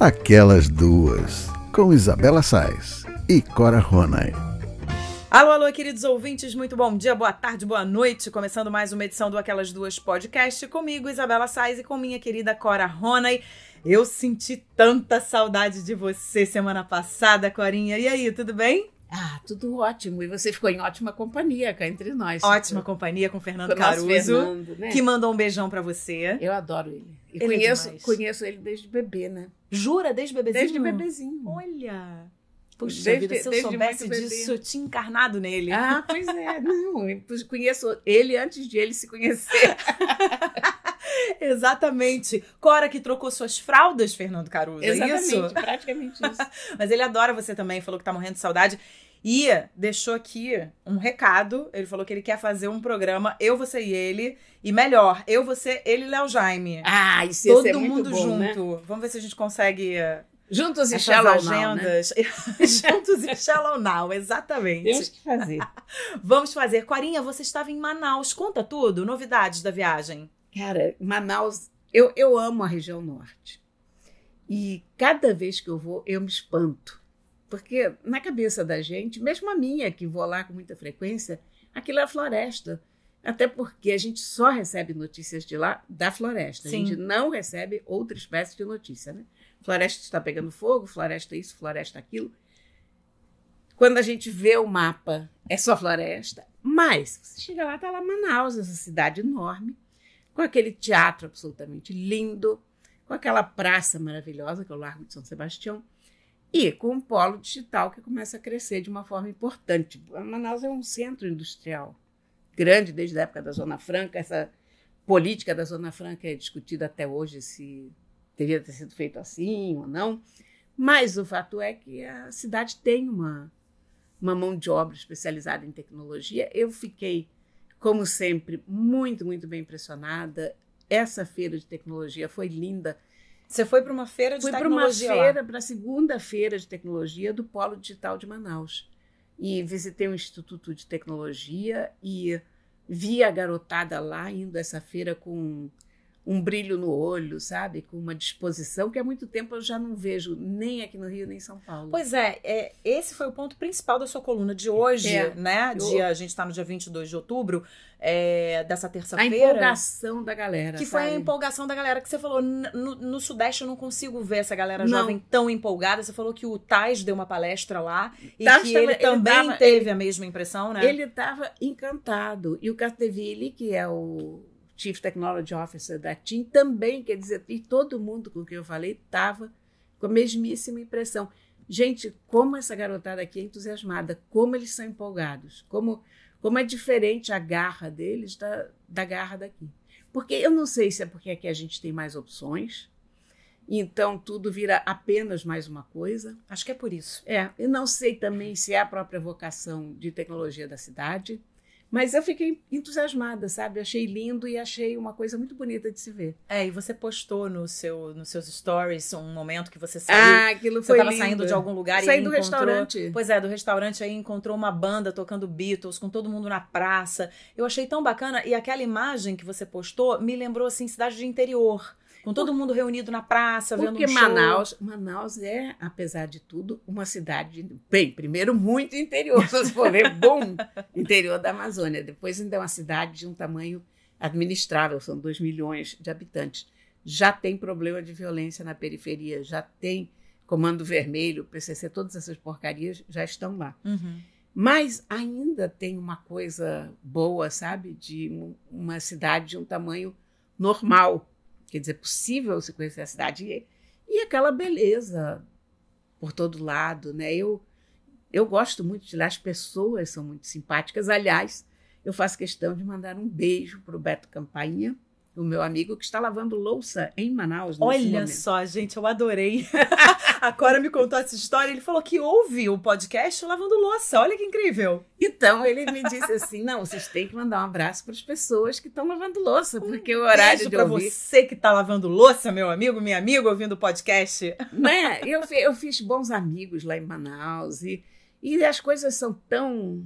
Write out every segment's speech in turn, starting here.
Aquelas Duas, com Isabela Sais e Cora Ronay. Alô, alô, queridos ouvintes, muito bom dia, boa tarde, boa noite. Começando mais uma edição do Aquelas Duas Podcast comigo, Isabela Sais, e com minha querida Cora Ronay. Eu senti tanta saudade de você semana passada, Corinha. E aí, tudo bem? Ah, tudo ótimo. E você ficou em ótima companhia cá entre nós. Ótima companhia com o Fernando Caruso, Fernando, né? Que mandou um beijão pra você. Eu adoro ele. E Ele conheço ele desde bebê, né? Jura? Desde bebezinho? Desde bebezinho. Olha! Puxa Desde- vida, se eu desde soubesse muito bebê. disso, eu tinha encarnado nele. Ah, pois é. Não, eu conheço ele antes de ele se conhecer. Exatamente. Cora que trocou suas fraldas, Fernando Caruso, Exatamente, é isso? praticamente isso. Mas ele adora você também, falou que tá morrendo de saudade. E deixou aqui um recado. Ele falou que ele quer fazer um programa Eu, Você e Ele. E melhor, Eu, Você, Ele e Léo Jaime. Ah, isso ia ser Todo muito mundo bom, junto. né? Vamos ver se a gente consegue Juntos e essas Shallow Now, né? agendas. Juntos e Shallow Now, exatamente. Temos que fazer. Vamos fazer. Corinha, você estava em Manaus. Conta tudo, novidades da viagem. Cara, Manaus, eu amo a região norte. E cada vez que eu vou, eu me espanto. Porque na cabeça da gente, mesmo a minha, que vou lá com muita frequência, aquilo é floresta. Até porque a gente só recebe notícias de lá da floresta. Sim. A gente não recebe outra espécie de notícia, né? Floresta está pegando fogo, floresta isso, floresta aquilo. Quando a gente vê o mapa, é só floresta. Mas você chega lá, está lá Manaus, essa cidade enorme, com aquele teatro absolutamente lindo, com aquela praça maravilhosa, que é o Largo de São Sebastião, e com um polo digital que começa a crescer de uma forma importante. Manaus é um centro industrial grande desde a época da Zona Franca. Essa política da Zona Franca é discutida até hoje se deveria ter sido feito assim ou não. Mas o fato é que a cidade tem uma mão de obra especializada em tecnologia. Eu fiquei, como sempre, muito, muito bem impressionada. Essa feira de tecnologia foi linda. Você foi para uma feira de Fui para uma tecnologia feira, para a segunda feira de tecnologia do Polo Digital de Manaus. E visitei o Instituto de Tecnologia e vi a garotada lá indo a essa feira com um brilho no olho, sabe? Com uma disposição que há muito tempo eu já não vejo nem aqui no Rio, nem em São Paulo. Pois é, esse foi o ponto principal da sua coluna de hoje, né? A gente está no dia 22 de outubro, dessa A terça-feira. empolgação da galera, Que foi a sabe? empolgação da galera, que você falou, no Sudeste eu não consigo ver essa galera Não. jovem tão empolgada. Você falou que o Tais deu uma palestra lá e Tais que tava- ele ele também tava- teve a mesma impressão, né? Ele estava encantado. E o Capdeville, que é o Chief Technology Officer da TIM, também, quer dizer, e todo mundo com quem eu falei estava com a mesmíssima impressão. Gente, como essa garotada aqui é entusiasmada, como eles são empolgados, como é diferente a garra deles da garra daqui. Porque eu não sei se é porque aqui a gente tem mais opções, então tudo vira apenas mais uma coisa. Acho que é por isso. Eu não sei também se é a própria vocação de tecnologia da cidade, mas eu fiquei entusiasmada, sabe? Achei lindo e achei uma coisa muito bonita de se ver. E você postou nos seus stories um momento que você saiu. Aquilo Você foi estava lindo. saindo de algum lugar Saí e aí do encontrou... restaurante. Pois é, do restaurante aí encontrou uma banda tocando Beatles, com todo mundo na praça. Eu achei tão bacana. E aquela imagem que você postou me lembrou, assim, cidade de interior. Com todo mundo reunido na praça, vendo Porque um show. Manaus é, apesar de tudo, uma cidade, bem, primeiro muito interior, se for ver, bom, interior da Amazônia. Depois ainda é uma cidade de um tamanho administrável, são 2 milhões de habitantes. Já tem problema de violência na periferia, já tem Comando Vermelho, PCC, todas essas porcarias já estão lá. Uhum. Mas ainda tem uma coisa boa, sabe, de uma cidade de um tamanho normal. Quer dizer, é possível se conhecer a cidade e aquela beleza por todo lado, né? Eu gosto muito de lá, as pessoas são muito simpáticas. Aliás, eu faço questão de mandar um beijo para o Beto Campainha, o meu amigo que está lavando louça em Manaus. Olha só, gente, eu adorei. A Cora me contou essa história. Ele falou que ouve o podcast lavando louça. Olha que incrível. Então, ele me disse assim, não, vocês têm que mandar um abraço para as pessoas que estão lavando louça, porque o horário Beijo de pra ouvir... você que tá lavando louça, meu amigo, minha amiga, ouvindo o podcast. Né? Eu fiz bons amigos lá em Manaus e as coisas são tão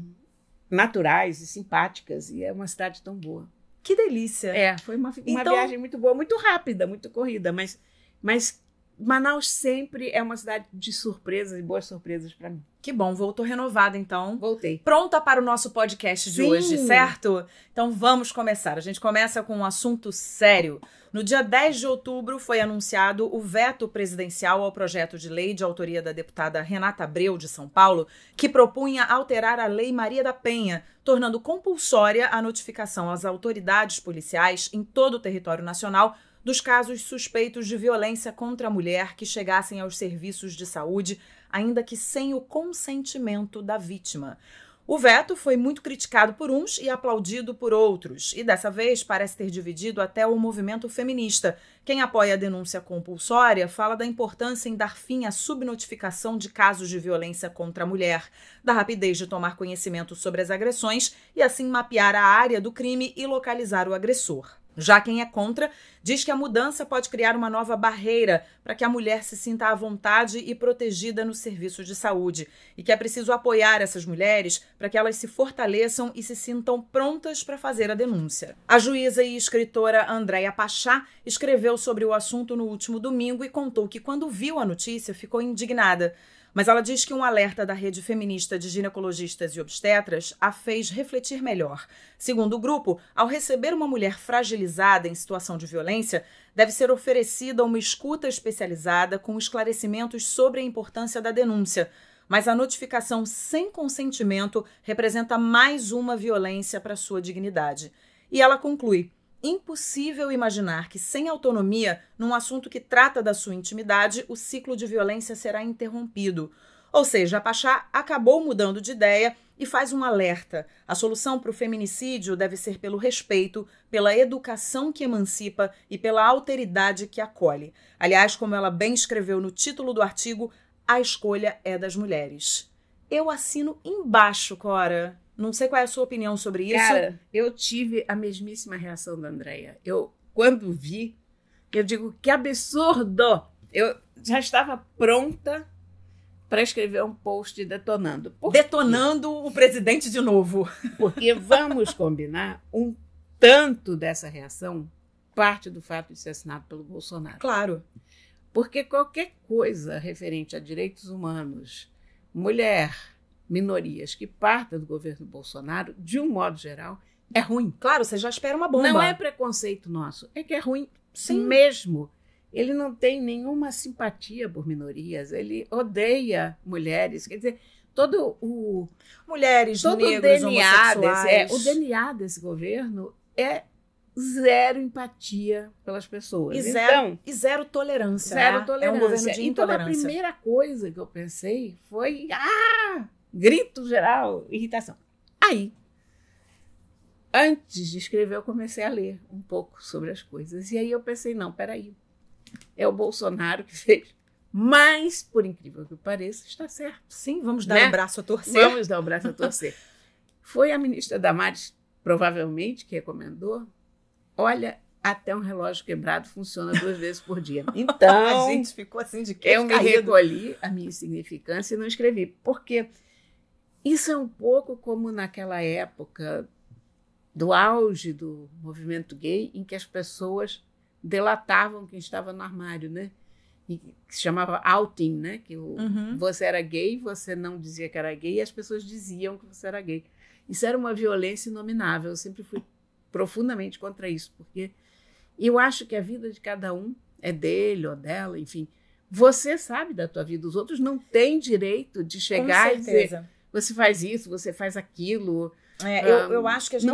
naturais e simpáticas e é uma cidade tão boa. Que delícia. Foi uma Então- viagem muito boa, muito rápida, muito corrida, mas Manaus sempre é uma cidade de surpresas e boas surpresas para mim. Que bom, voltou renovada então. Voltei. Pronta para o nosso podcast de Sim. hoje, certo? Então vamos começar. A gente começa com um assunto sério. No dia 10 de outubro foi anunciado o veto presidencial ao projeto de lei de autoria da deputada Renata Abreu, de São Paulo, que propunha alterar a Lei Maria da Penha, tornando compulsória a notificação às autoridades policiais em todo o território nacional dos casos suspeitos de violência contra a mulher que chegassem aos serviços de saúde, ainda que sem o consentimento da vítima. O veto foi muito criticado por uns e aplaudido por outros, e dessa vez parece ter dividido até o movimento feminista. Quem apoia a denúncia compulsória fala da importância em dar fim à subnotificação de casos de violência contra a mulher, da rapidez de tomar conhecimento sobre as agressões e assim mapear a área do crime e localizar o agressor. Já quem é contra diz que a mudança pode criar uma nova barreira para que a mulher se sinta à vontade e protegida no serviço de saúde e que é preciso apoiar essas mulheres para que elas se fortaleçam e se sintam prontas para fazer a denúncia. A juíza e escritora Andréia Pachá escreveu sobre o assunto no último domingo e contou que quando viu a notícia ficou indignada. Mas ela diz que um alerta da rede feminista de ginecologistas e obstetras a fez refletir melhor. Segundo o grupo, ao receber uma mulher fragilizada em situação de violência, deve ser oferecida uma escuta especializada com esclarecimentos sobre a importância da denúncia. Mas a notificação sem consentimento representa mais uma violência para sua dignidade. E ela conclui: impossível imaginar que, sem autonomia, num assunto que trata da sua intimidade, o ciclo de violência será interrompido. Ou seja, a Pachá acabou mudando de ideia e faz um alerta. A solução para o feminicídio deve ser pelo respeito, pela educação que emancipa e pela alteridade que acolhe. Aliás, como ela bem escreveu no título do artigo, a escolha é das mulheres. Eu assino embaixo, Cora. Não sei qual é a sua opinião sobre isso. Cara, eu tive a mesmíssima reação da Andréia. Quando vi, eu digo, que absurdo! Eu já estava pronta para escrever um post detonando. Detonando o presidente de novo. Porque vamos combinar, um tanto dessa reação parte do fato de ser assinado pelo Bolsonaro. Claro. Porque qualquer coisa referente a direitos humanos, mulher, minorias que parta do governo Bolsonaro, de um modo geral, é ruim. Claro, você já espera uma bomba. Não é preconceito nosso, é que é ruim. Sim. Mesmo. Ele não tem nenhuma simpatia por minorias, ele odeia mulheres, quer dizer, mulheres, todo negros, o DNA homossexuais. o DNA desse governo é zero empatia pelas pessoas. E zero tolerância. Zero né? tolerância. É um governo de então, a intolerância. primeira coisa que eu pensei foi grito geral, irritação. Aí, antes de escrever, eu comecei a ler um pouco sobre as coisas. E aí eu pensei, não, peraí. É o Bolsonaro que fez. Mas, por incrível que pareça, está certo. Sim, vamos dar o braço a torcer. Vamos dar o braço a torcer. Foi a ministra Damares, provavelmente, que recomendou. Olha, até um relógio quebrado funciona 2 vezes por dia. Então, a gente ficou assim de queixo eu me caído. recolhi a minha insignificância e não escrevi. Porque isso é um pouco como naquela época do auge do movimento gay, em que as pessoas delatavam quem estava no armário, né? E que se chamava outing, né? Que você era gay, você não dizia que era gay, e as pessoas diziam que você era gay. Isso era uma violência inominável. Eu sempre fui profundamente contra isso, porque eu acho que a vida de cada um é dele ou dela, enfim. Você sabe da tua vida, os outros não têm direito de chegar e dizer, você faz isso, você faz aquilo. Eu acho que a gente...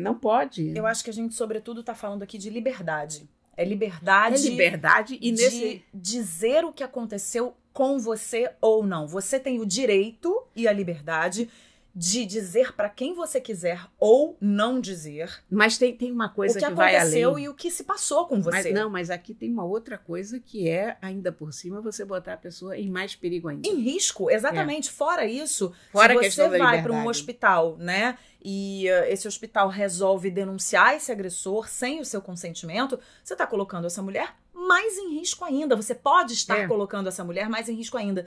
Não pode. Eu acho que a gente, sobretudo, está falando aqui de liberdade. É liberdade. É liberdade e de dizer o que aconteceu com você ou não. Você tem o direito e a liberdade de dizer para quem você quiser ou não dizer. Mas tem uma coisa que vai além. O que aconteceu e o que se passou com você. Mas aqui tem uma outra coisa que é, ainda por cima, você botar a pessoa em mais perigo ainda. Em risco, exatamente. Fora isso, fora se você vai para um hospital, né, e esse hospital resolve denunciar esse agressor sem o seu consentimento, você está colocando essa mulher mais em risco ainda. Você pode estar colocando essa mulher mais em risco ainda.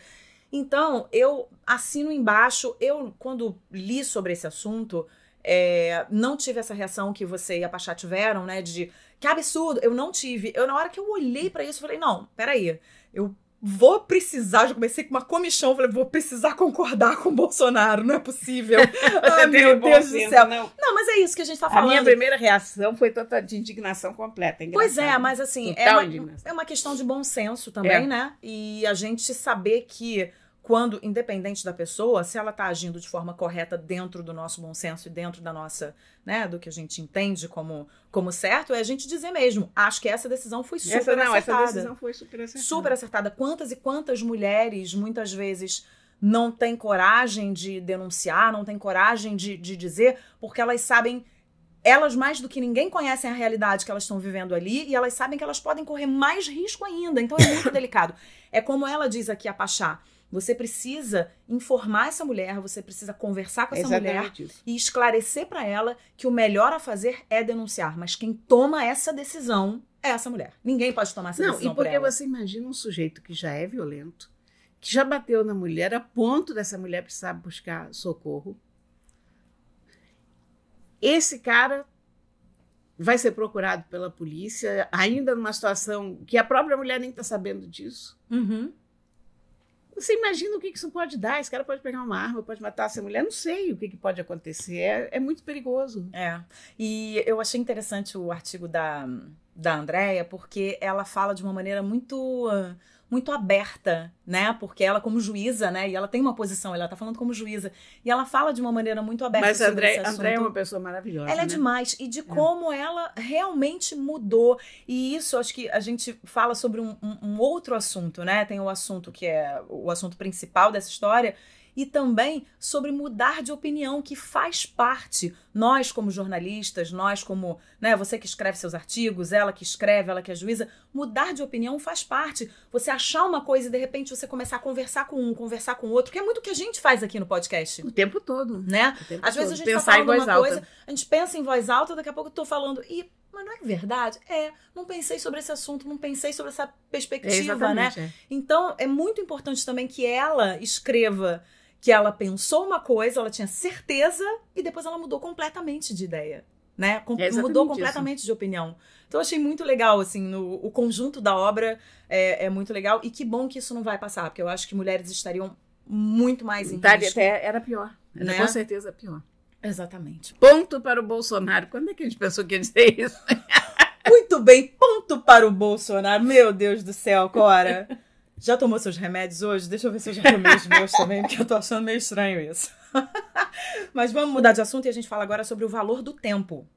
Então, eu assino embaixo. Eu, quando li sobre esse assunto, não tive essa reação que você e a Pachá tiveram, né? De Que absurdo. Eu não tive. Na hora que eu olhei pra isso, eu falei, não, peraí. Eu vou precisar, já comecei com uma comichão, falei, vou precisar concordar com o Bolsonaro, não é possível. Ai, meu Deus do céu. Não, mas é isso que a gente tá falando. A minha primeira reação foi total de indignação completa. Pois é, mas assim, é uma questão de bom senso também, né? E a gente saber que quando, independente da pessoa, se ela tá agindo de forma correta dentro do nosso bom senso e dentro da nossa, né, do que a gente entende como certo, é a gente dizer mesmo, acho que essa decisão foi super acertada. Essa decisão foi super acertada. Super acertada. Quantas e quantas mulheres, muitas vezes, não têm coragem de denunciar, não têm coragem de dizer, porque elas sabem, elas mais do que ninguém conhecem a realidade que elas estão vivendo ali, e elas sabem que elas podem correr mais risco ainda. Então é muito delicado. É como ela diz aqui, a Pachá, você precisa informar essa mulher, você precisa conversar com essa mulher e esclarecer para ela que o melhor a fazer é denunciar. Mas quem toma essa decisão é essa mulher. Ninguém pode tomar essa decisão por ela. E porque você imagina um sujeito que já é violento, que já bateu na mulher a ponto dessa mulher precisar buscar socorro. Esse cara vai ser procurado pela polícia, ainda numa situação que a própria mulher nem está sabendo disso. Uhum. Você imagina o que isso pode dar? Esse cara pode pegar uma arma, pode matar essa mulher. Não sei o que pode acontecer. É muito perigoso. E eu achei interessante o artigo da Andréia, porque ela fala de uma maneira muito aberta, né? Porque ela, como juíza, né? E ela tem uma posição, ela tá falando como juíza. E ela fala de uma maneira muito aberta. Mas a Andréia é uma pessoa maravilhosa. Ela é demais. E de como ela realmente mudou. E isso, acho que a gente fala sobre um outro assunto, né? Tem o assunto que é o assunto principal dessa história. E também sobre mudar de opinião, que faz parte. Nós, como jornalistas, nós como, né, você que escreve seus artigos, ela que escreve, ela que é juíza, mudar de opinião faz parte. Você achar uma coisa e, de repente, você começar a conversar com um, conversar com o outro, que é muito o que a gente faz aqui no podcast. O tempo todo. Né? Às vezes a gente tá falando uma coisa, a gente pensa em voz alta, daqui a pouco eu tô falando, mas não é verdade? Não pensei sobre esse assunto, não pensei sobre essa perspectiva, né? Então, é muito importante também que ela escreva que ela pensou uma coisa, ela tinha certeza, e depois ela mudou completamente de ideia, né? Mudou completamente de opinião. Então, eu achei muito legal, assim, o conjunto da obra é muito legal, e que bom que isso não vai passar, porque eu acho que mulheres estariam muito mais em risco. Era pior, né? Com certeza pior. Exatamente. Ponto para o Bolsonaro. Quando é que a gente pensou que ia dizer isso? Muito bem, ponto para o Bolsonaro. Meu Deus do céu, Cora. Já tomou seus remédios hoje? Deixa eu ver se eu já tomei os meus também, porque eu tô achando meio estranho isso. Mas vamos mudar de assunto e a gente fala agora sobre o valor do tempo.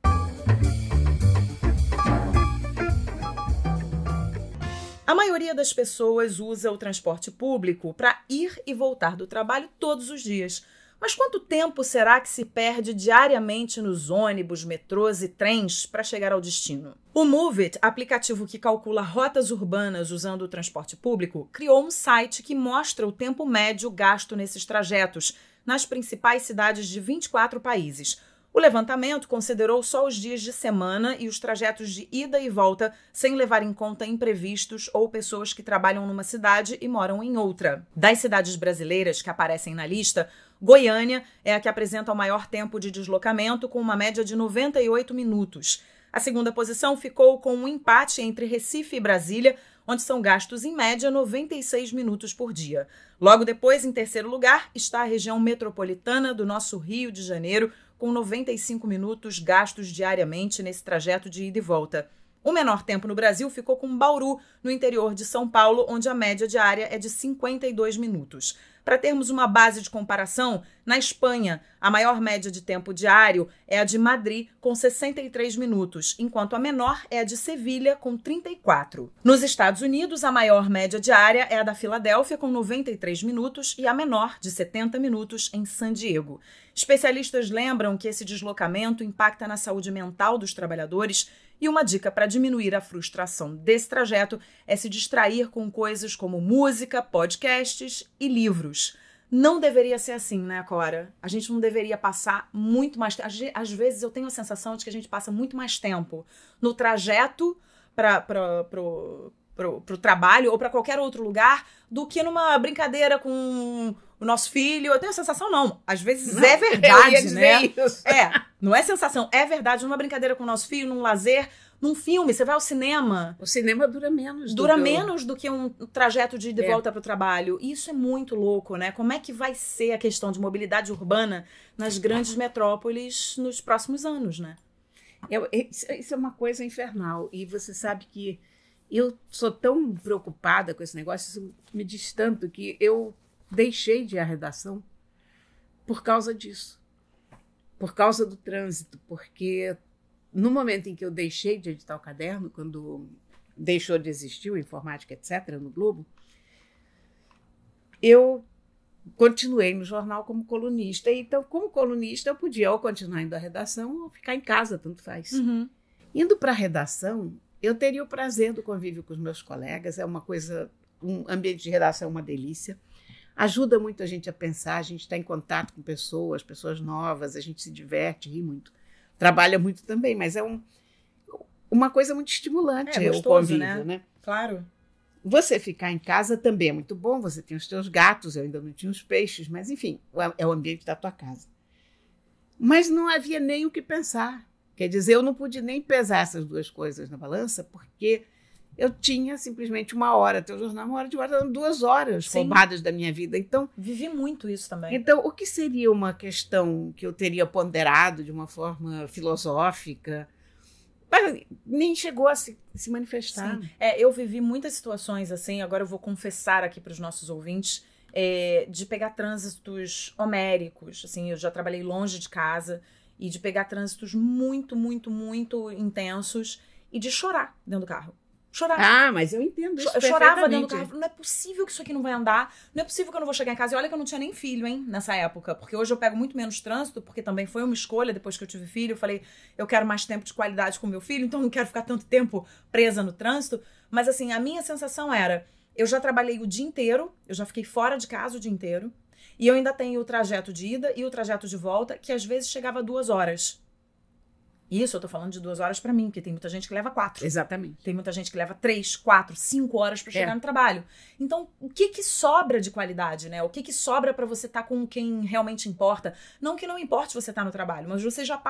A maioria das pessoas usa o transporte público para ir e voltar do trabalho todos os dias. Mas quanto tempo será que se perde diariamente nos ônibus, metrôs e trens para chegar ao destino? O Move It, aplicativo que calcula rotas urbanas usando o transporte público, criou um site que mostra o tempo médio gasto nesses trajetos nas principais cidades de 24 países. O levantamento considerou só os dias de semana e os trajetos de ida e volta, sem levar em conta imprevistos ou pessoas que trabalham numa cidade e moram em outra. Das cidades brasileiras que aparecem na lista, Goiânia é a que apresenta o maior tempo de deslocamento, com uma média de 98 minutos. A segunda posição ficou com um empate entre Recife e Brasília, onde são gastos, em média, 96 minutos por dia. Logo depois, em terceiro lugar, está a região metropolitana do nosso Rio de Janeiro, com 95 minutos gastos diariamente nesse trajeto de ida e volta. O menor tempo no Brasil ficou com Bauru, no interior de São Paulo, onde a média diária é de 52 minutos. Para termos uma base de comparação, na Espanha, a maior média de tempo diário é a de Madrid, com 63 minutos, enquanto a menor é a de Sevilha, com 34. Nos Estados Unidos, a maior média diária é a da Filadélfia, com 93 minutos, e a menor, de 70 minutos, em San Diego. Especialistas lembram que esse deslocamento impacta na saúde mental dos trabalhadores, e uma dica para diminuir a frustração desse trajeto é se distrair com coisas como música, podcasts e livros. Não deveria ser assim, né, Cora? A gente não deveria passar muito mais tempo. Às vezes eu tenho a sensação de que a gente passa muito mais tempo no trajeto pro trabalho ou para qualquer outro lugar do que numa brincadeira com o nosso filho. Eu tenho a sensação, não. Às vezes não, é verdade, né? Isso. Não é sensação, é verdade. Numa brincadeira com o nosso filho, num lazer, Num filme, você vai ao cinema. O cinema dura menos. Menos do que um trajeto de ida e volta para o trabalho. Isso é muito louco, né? Como é que vai ser a questão de mobilidade urbana nas grandes metrópoles nos próximos anos, né? Isso é uma coisa infernal. E você sabe que eu sou tão preocupada com esse negócio, isso me diz tanto que eu deixei de ir à redação por causa disso. Por causa do trânsito. Porque no momento em que eu deixei de editar o caderno, quando deixou de existir o Informática, etc., no Globo, eu continuei no jornal como colunista. Então, como colunista, eu podia ou continuar indo à redação ou ficar em casa, tanto faz. Uhum. Indo para a redação, eu teria o prazer do convívio com os meus colegas. É uma coisa, um ambiente de redação é uma delícia. Ajuda muito a gente a pensar, a gente está em contato com pessoas novas, a gente se diverte, ri muito. Trabalha muito também, mas é uma coisa muito estimulante gostoso, o convívio, né? Claro. Você ficar em casa também é muito bom, você tem os teus gatos, eu ainda não tinha os peixes, mas enfim, é o ambiente da tua casa. Mas não havia nem o que pensar. Quer dizer, eu não pude nem pesar essas duas coisas na balança, porque eu tinha simplesmente 1 hora até o jornal, 1 hora de hora, 2 horas roubadas da minha vida. Então, vivi muito isso também. Então, o que seria uma questão que eu teria ponderado de uma forma filosófica, nem chegou a se manifestar. Sim. Eu vivi muitas situações assim, agora eu vou confessar aqui para os nossos ouvintes, de pegar trânsitos homéricos. Assim, eu já trabalhei longe de casa e de pegar trânsitos muito, muito, muito intensos e de chorar dentro do carro. Chorar. Ah, mas eu entendo isso. Eu chorava dentro do carro. Não é possível que isso aqui não vai andar. Não é possível que eu não vou chegar em casa. E olha que eu não tinha nem filho, hein, nessa época. Porque hoje eu pego muito menos trânsito, porque também foi uma escolha depois que eu tive filho. Eu falei, eu quero mais tempo de qualidade com meu filho, então não quero ficar tanto tempo presa no trânsito. Mas assim, a minha sensação era, eu já trabalhei o dia inteiro, eu já fiquei fora de casa o dia inteiro, e eu ainda tenho o trajeto de ida e o trajeto de volta, que às vezes chegava a 2 horas. Isso eu tô falando de 2 horas pra mim, porque tem muita gente que leva 4. Exatamente. Tem muita gente que leva 3, 4, 5 horas pra chegar no trabalho. Então, o que sobra de qualidade, né? O que sobra pra você estar com quem realmente importa? Não que não importe você estar no trabalho, mas você já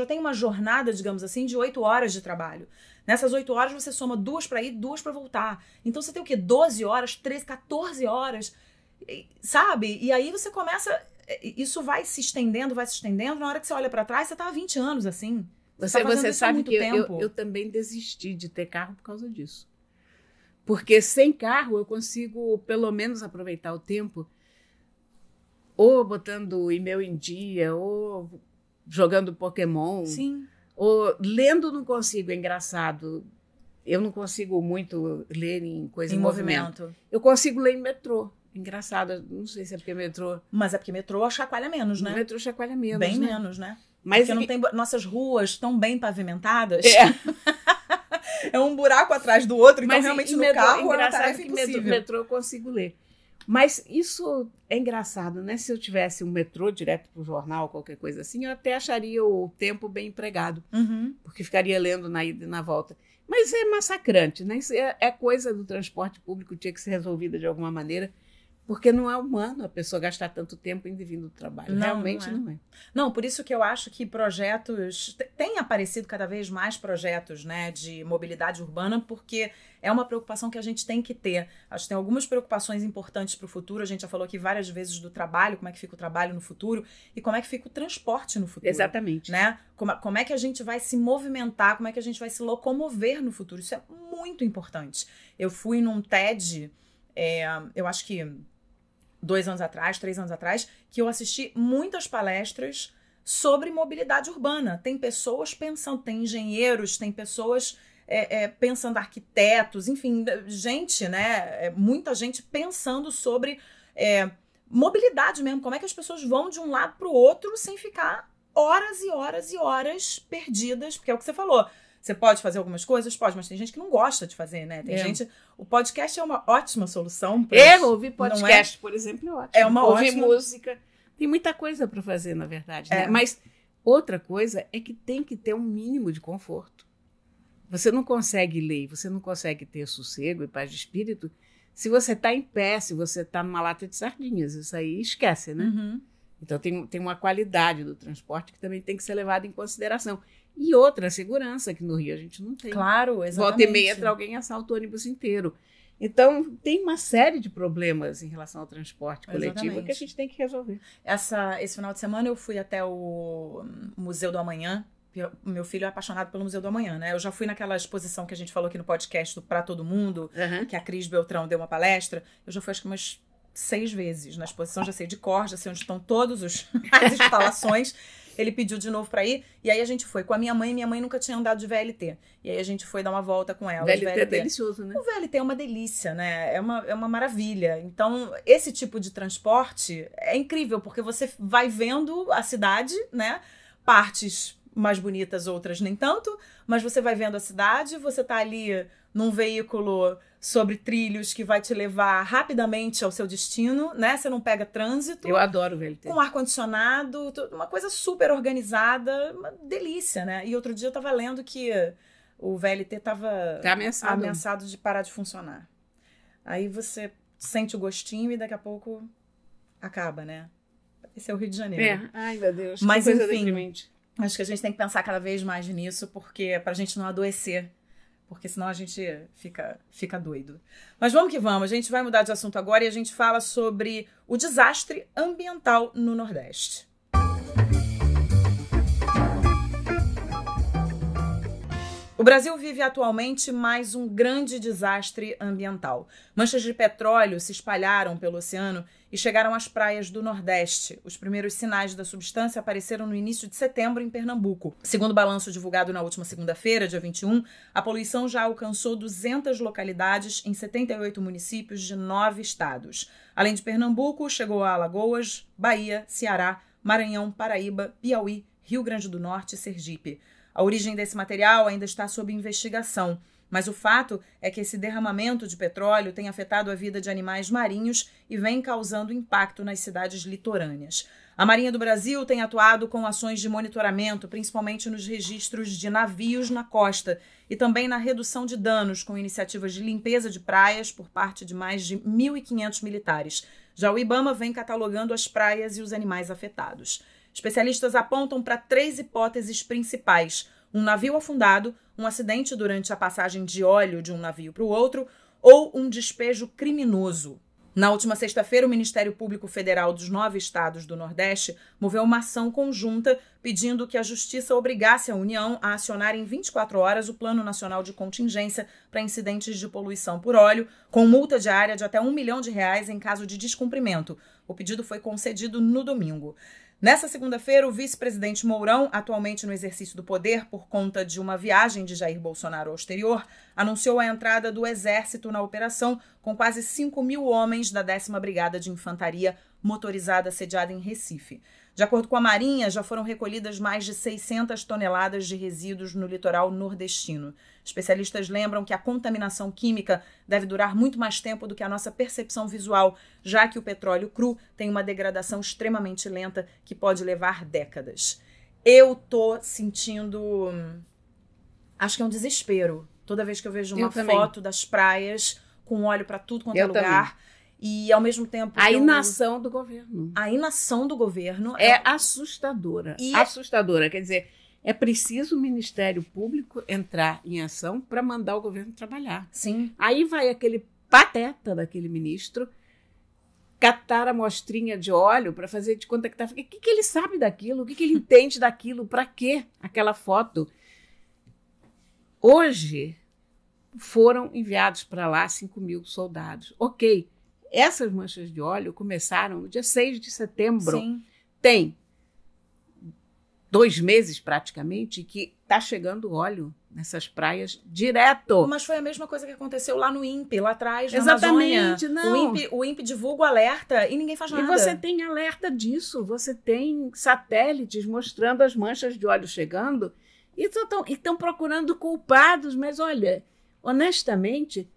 tem uma jornada, digamos assim, de 8 horas de trabalho. Nessas 8 horas você soma 2 pra ir, 2 pra voltar. Então você tem o quê? 12 horas, 13, 14 horas, sabe? E aí você começa... Isso vai se estendendo, na hora que você olha pra trás, você tá há 20 anos assim. Você sabe que eu também desisti de ter carro por causa disso. Porque sem carro eu consigo pelo menos aproveitar o tempo ou botando o e-mail em dia, ou jogando Pokémon. Sim. Ou lendo não consigo, é engraçado. Eu não consigo muito ler em coisa em movimento. Eu consigo ler em metrô. Engraçado, não sei se é porque metrô... Mas é porque metrô chacoalha menos, né? Metrô chacoalha menos, bem né? menos, né? Mas porque não tem nossas ruas tão bem pavimentadas. É. É um buraco atrás do outro, então mas realmente no metrô, carro é uma engraçado tarefa que impossível. metrô eu consigo ler. Mas isso é engraçado, né? Se eu tivesse um metrô direto pro jornal, qualquer coisa assim, eu até acharia o tempo bem empregado. Uhum. Porque ficaria lendo na ida e na volta. Mas é massacrante, né? Isso é coisa do transporte público, tinha que ser resolvida de alguma maneira. Porque não é humano a pessoa gastar tanto tempo indo e vindo do trabalho. Realmente não é. Não, por isso que eu acho que projetos... Tem aparecido cada vez mais projetos, né, de mobilidade urbana, porque é uma preocupação que a gente tem que ter. Acho que tem algumas preocupações importantes para o futuro. A gente já falou aqui várias vezes do trabalho, como é que fica o trabalho no futuro e como é que fica o transporte no futuro. Exatamente. Né? Como é que a gente vai se movimentar, como é que a gente vai se locomover no futuro. Isso é muito importante. Eu fui num TED, eu acho que 2 anos atrás, 3 anos atrás, que eu assisti muitas palestras sobre mobilidade urbana. Tem pessoas pensando, tem engenheiros, tem pessoas pensando, arquitetos, enfim, gente, né? Muita gente pensando sobre mobilidade mesmo. Como é que as pessoas vão de um lado para o outro sem ficar horas e horas e horas perdidas, porque é o que você falou. Você pode fazer algumas coisas? Pode, mas tem gente que não gosta de fazer, né? Tem gente... O podcast é uma ótima solução. Ouvir podcast, por exemplo, é ótimo. Ouvir música. Tem muita coisa para fazer, na verdade. Né? Mas outra coisa é que tem que ter um mínimo de conforto. Você não consegue ler, você não consegue ter sossego e paz de espírito se você está em pé, se você está numa lata de sardinhas. Isso aí esquece, né? Uhum. Então tem uma qualidade do transporte que também tem que ser levada em consideração. E outra, a segurança, que no Rio a gente não tem. Claro, Volta exatamente. e meia entra alguém e assalta o ônibus inteiro. Então, tem uma série de problemas em relação ao transporte coletivo Exatamente. que a gente tem que resolver. Esse final de semana eu fui até o Museu do Amanhã. Meu filho é apaixonado pelo Museu do Amanhã, né? Eu já fui naquela exposição que a gente falou aqui no podcast do Pra Todo Mundo, que a Cris Beltrão deu uma palestra. Eu já fui acho que umas 6 vezes na exposição, já sei de cor, já sei onde estão todas as instalações. Ele pediu de novo pra ir, e aí a gente foi com a minha mãe nunca tinha andado de VLT. E aí a gente foi dar uma volta com ela. VLT é delicioso, né? O VLT é uma delícia, né? É uma maravilha. Então, esse tipo de transporte é incrível, porque você vai vendo a cidade, né? Partes mais bonitas, outras nem tanto, mas você vai vendo a cidade, você tá ali num veículo sobre trilhos que vai te levar rapidamente ao seu destino, né? Você não pega trânsito. Eu adoro o VLT. Com ar-condicionado, uma coisa super organizada, uma delícia, né? E outro dia eu tava lendo que o VLT tava ameaçado de parar de funcionar. Aí você sente o gostinho e daqui a pouco acaba, né? Esse é o Rio de Janeiro. Ai meu Deus, mas que coisa enfim, deprimente. Acho que a gente tem que pensar cada vez mais nisso, porque pra gente não adoecer. Porque senão a gente fica doido. Mas vamos que vamos. A gente vai mudar de assunto agora e a gente fala sobre o desastre ambiental no Nordeste. O Brasil vive atualmente mais um grande desastre ambiental. Manchas de petróleo se espalharam pelo oceano e chegaram às praias do Nordeste. Os primeiros sinais da substância apareceram no início de setembro em Pernambuco. Segundo o balanço divulgado na última segunda-feira, dia 21, a poluição já alcançou 200 localidades em 78 municípios de 9 estados. Além de Pernambuco, chegou a Alagoas, Bahia, Ceará, Maranhão, Paraíba, Piauí, Rio Grande do Norte e Sergipe. A origem desse material ainda está sob investigação, mas o fato é que esse derramamento de petróleo tem afetado a vida de animais marinhos e vem causando impacto nas cidades litorâneas. A Marinha do Brasil tem atuado com ações de monitoramento, principalmente nos registros de navios na costa e também na redução de danos, com iniciativas de limpeza de praias por parte de mais de 1.500 militares. Já o IBAMA vem catalogando as praias e os animais afetados. Especialistas apontam para 3 hipóteses principais: um navio afundado, um acidente durante a passagem de óleo de um navio para o outro ou um despejo criminoso. Na última sexta-feira, o Ministério Público Federal dos 9 estados do Nordeste moveu uma ação conjunta pedindo que a Justiça obrigasse a União a acionar em 24 horas o Plano Nacional de Contingência para incidentes de poluição por óleo, com multa diária de até R$1 milhão em caso de descumprimento. O pedido foi concedido no domingo. Nessa segunda-feira, o vice-presidente Mourão, atualmente no exercício do poder por conta de uma viagem de Jair Bolsonaro ao exterior, anunciou a entrada do Exército na operação com quase 5.000 homens da 10ª Brigada de Infantaria motorizada sediada em Recife. De acordo com a Marinha, já foram recolhidas mais de 600 toneladas de resíduos no litoral nordestino. Especialistas lembram que a contaminação química deve durar muito mais tempo do que a nossa percepção visual, já que o petróleo cru tem uma degradação extremamente lenta que pode levar décadas. Eu tô sentindo, acho que é um desespero, toda vez que eu vejo uma foto das praias com óleo para tudo quanto é lugar. E, ao mesmo tempo... A inação do governo. A inação do governo... É assustadora. Assustadora. Quer dizer, é preciso o Ministério Público entrar em ação para mandar o governo trabalhar. Sim. Aí vai aquele pateta daquele ministro catar a amostrinha de óleo para fazer de conta que tá... O que ele sabe daquilo? O que ele entende daquilo? Para quê aquela foto? Hoje foram enviados para lá 5.000 soldados. Ok. Essas manchas de óleo começaram no dia 6 de setembro. Sim. Tem 2 meses praticamente que está chegando óleo nessas praias direto. Mas foi a mesma coisa que aconteceu lá no INPE, lá atrás, na Exatamente, Amazônia. não. O INPE divulga o alerta e ninguém faz nada. E você tem alerta disso, você tem satélites mostrando as manchas de óleo chegando e estão procurando culpados, mas olha, honestamente...